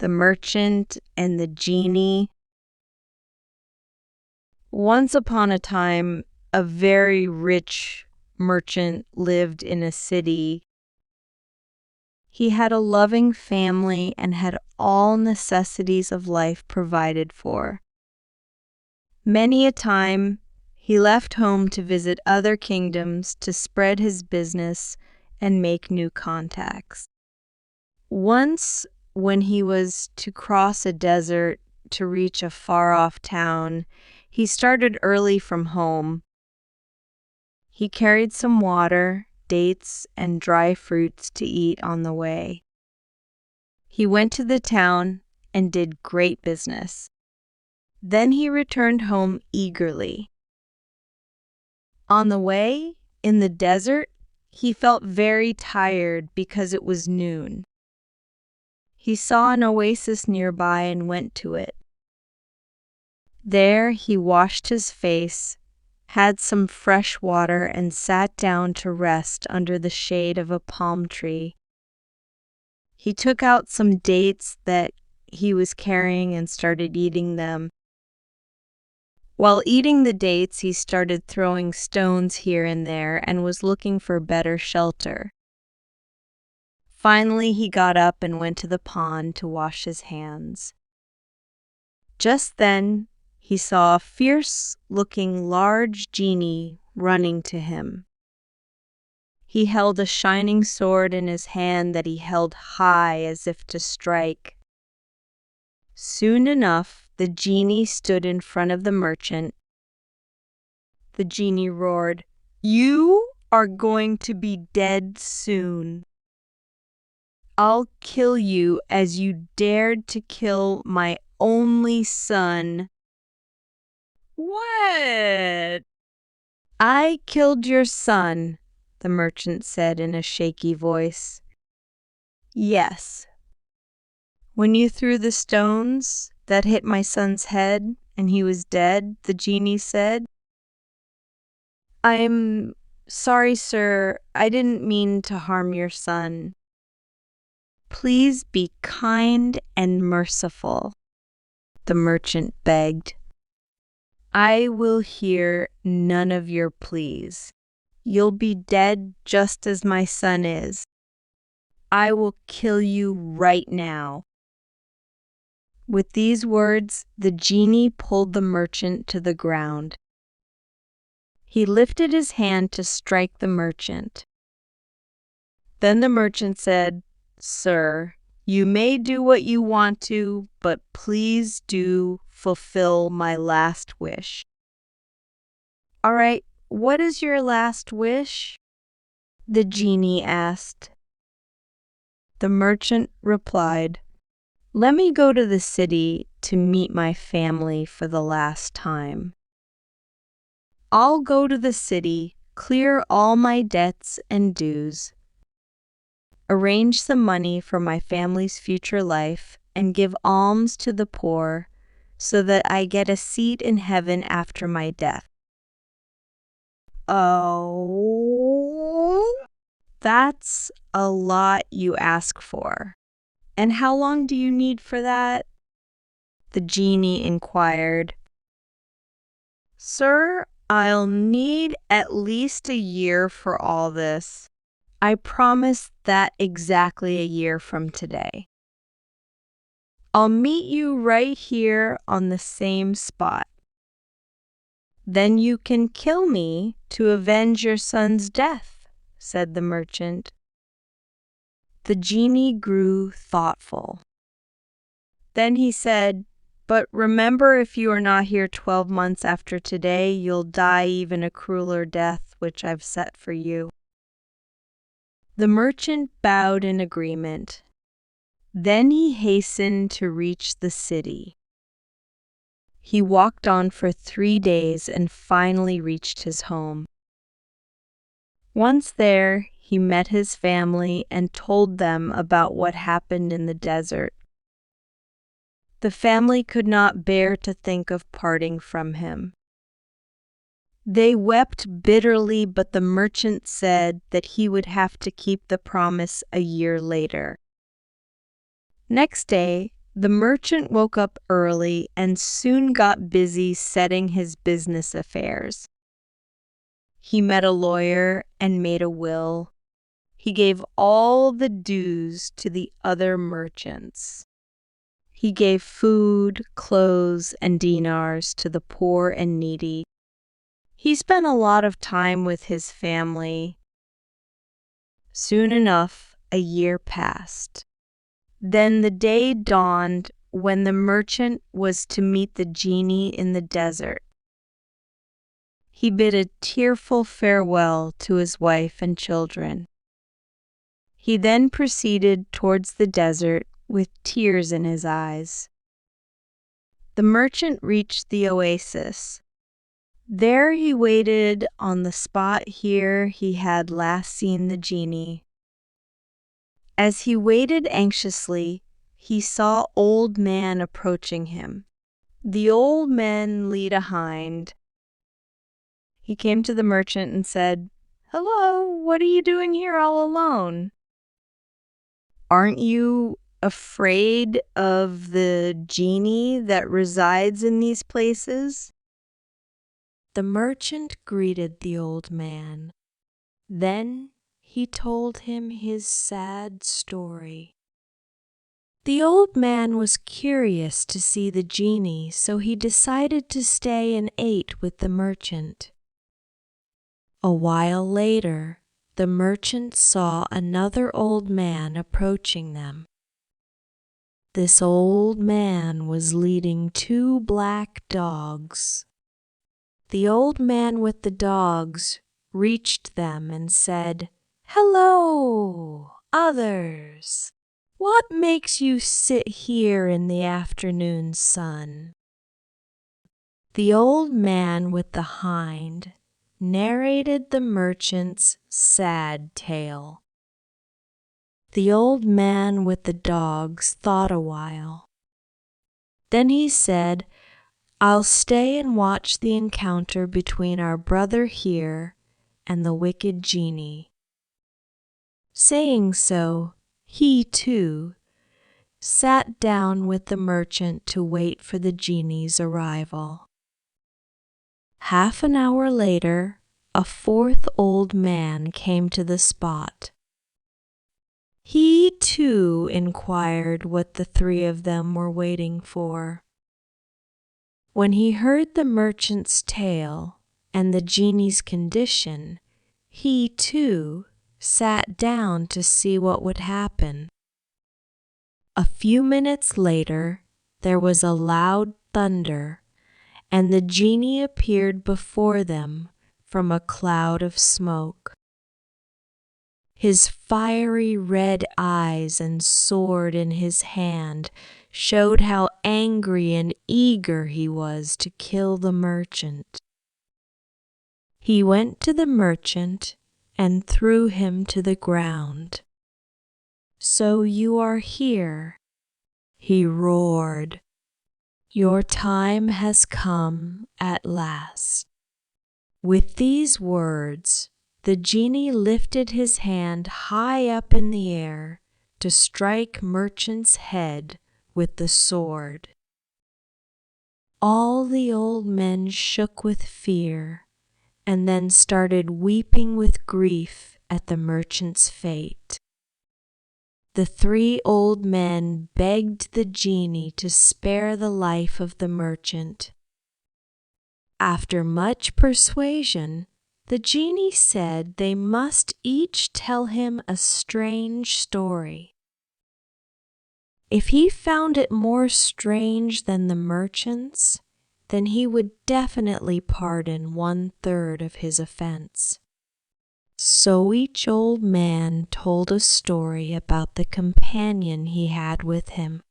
The Merchant and the Genie. Once upon a time, a very rich merchant lived in a city. He had a loving family and had all necessities of life provided for. Many a time, he left home to visit other kingdoms to spread his business and make new contacts. Once, when he was to cross a desert to reach a far-off town, he started early from home. He carried some water, dates, and dry fruits to eat on the way. He went to the town and did great business. Then he returned home eagerly. On the way, in the desert, he felt very tired because it was noon. He saw an oasis nearby and went to it. There he washed his face, had some fresh water, and sat down to rest under the shade of a palm tree. He took out some dates that he was carrying and started eating them. While eating the dates, he started throwing stones here and there and was looking for better shelter. Finally, he got up and went to the pond to wash his hands. Just then, he saw a fierce-looking large genie running to him. He held a shining sword in his hand that he held high as if to strike. Soon enough, the genie stood in front of the merchant. The genie roared, "You are going to be dead soon. I'll kill you as you dared to kill my only son." "What?" "I killed your son," the merchant said in a shaky voice. "Yes. When you threw the stones that hit my son's head and he was dead," the genie said. "I'm sorry, sir. I didn't mean to harm your son. Please be kind and merciful," the merchant begged. "I will hear none of your pleas. You'll be dead just as my son is. I will kill you right now." With these words, the genie pulled the merchant to the ground. He lifted his hand to strike the merchant. Then the merchant said, "Sir, you may do what you want to, but please do fulfill my last wish." "All right, what is your last wish?" the genie asked. The merchant replied, "Let me go to the city to meet my family for the last time. I'll go to the city, clear all my debts and dues, arrange some money for my family's future life, and give alms to the poor so that I get a seat in heaven after my death." "Oh, that's a lot you ask for. And how long do you need for that?" the genie inquired. "Sir, I'll need at least a year for all this. I promise that exactly a year from today. I'll meet you right here on the same spot. Then you can kill me to avenge your son's death," said the merchant. The genie grew thoughtful. Then he said, "But remember, if you are not here 12 months after today, you'll die even a crueler death, which I've set for you." The merchant bowed in agreement. Then he hastened to reach the city. He walked on for 3 days and finally reached his home. Once there, he met his family and told them about what happened in the desert. The family could not bear to think of parting from him. They wept bitterly, but the merchant said that he would have to keep the promise a year later. Next day, The merchant woke up early and soon got busy setting his business affairs. He met a lawyer and made a will. He gave all the dues to the other merchants. He gave food, clothes, and dinars to the poor and needy. He spent a lot of time with his family. Soon enough, a year passed. Then the day dawned when the merchant was to meet the genie in the desert. He bid a tearful farewell to his wife and children. He then proceeded towards the desert with tears in his eyes. The merchant reached the oasis. There he waited on the spot here he had last seen the genie. As he waited anxiously, he saw Old Man approaching him. The old man lead a hind. He came to the merchant and said, "Hello, what are you doing here all alone? Aren't you afraid of the genie that resides in these places?" The merchant greeted the old man. Then he told him his sad story. The old man was curious to see the genie, so he decided to stay and ate with the merchant. A while later, the merchant saw another old man approaching them. This old man was leading two black dogs. The old man with the dogs reached them and said, "Hello, others! What makes you sit here in the afternoon sun?" The old man with the hind narrated the merchant's sad tale. The old man with the dogs thought a while. Then he said, "I'll stay and watch the encounter between our brother here and the wicked genie." Saying so, he, too, sat down with the merchant to wait for the genie's arrival. Half an hour later, a fourth old man came to the spot. He, too, inquired what the three of them were waiting for. When he heard the merchant's tale and the genie's condition, he, too, sat down to see what would happen. A few minutes later, there was a loud thunder, and the genie appeared before them from a cloud of smoke. His fiery red eyes and sword in his hand showed how angry and eager he was to kill the merchant. He went to the merchant and threw him to the ground. "So you are here," he roared. "Your time has come at last." With these words, the genie lifted his hand high up in the air to strike merchant's head with the sword. All the old men shook with fear and then started weeping with grief at the merchant's fate. The three old men begged the genie to spare the life of the merchant. After much persuasion, the genie said they must each tell him a strange story. If he found it more strange than the merchant's, then he would definitely pardon 1/3 of his offense. So each old man told a story about the companion he had with him.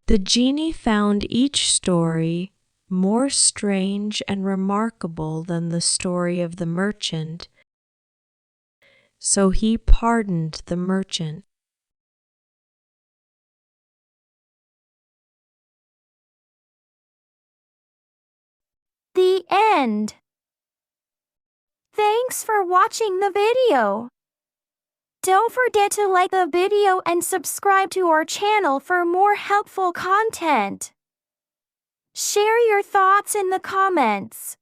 The genie found each story more strange and remarkable than the story of the merchant, so he pardoned the merchant. The end. Thanks for watching the video. Don't forget to like the video and subscribe to our channel for more helpful content. Share your thoughts in the comments.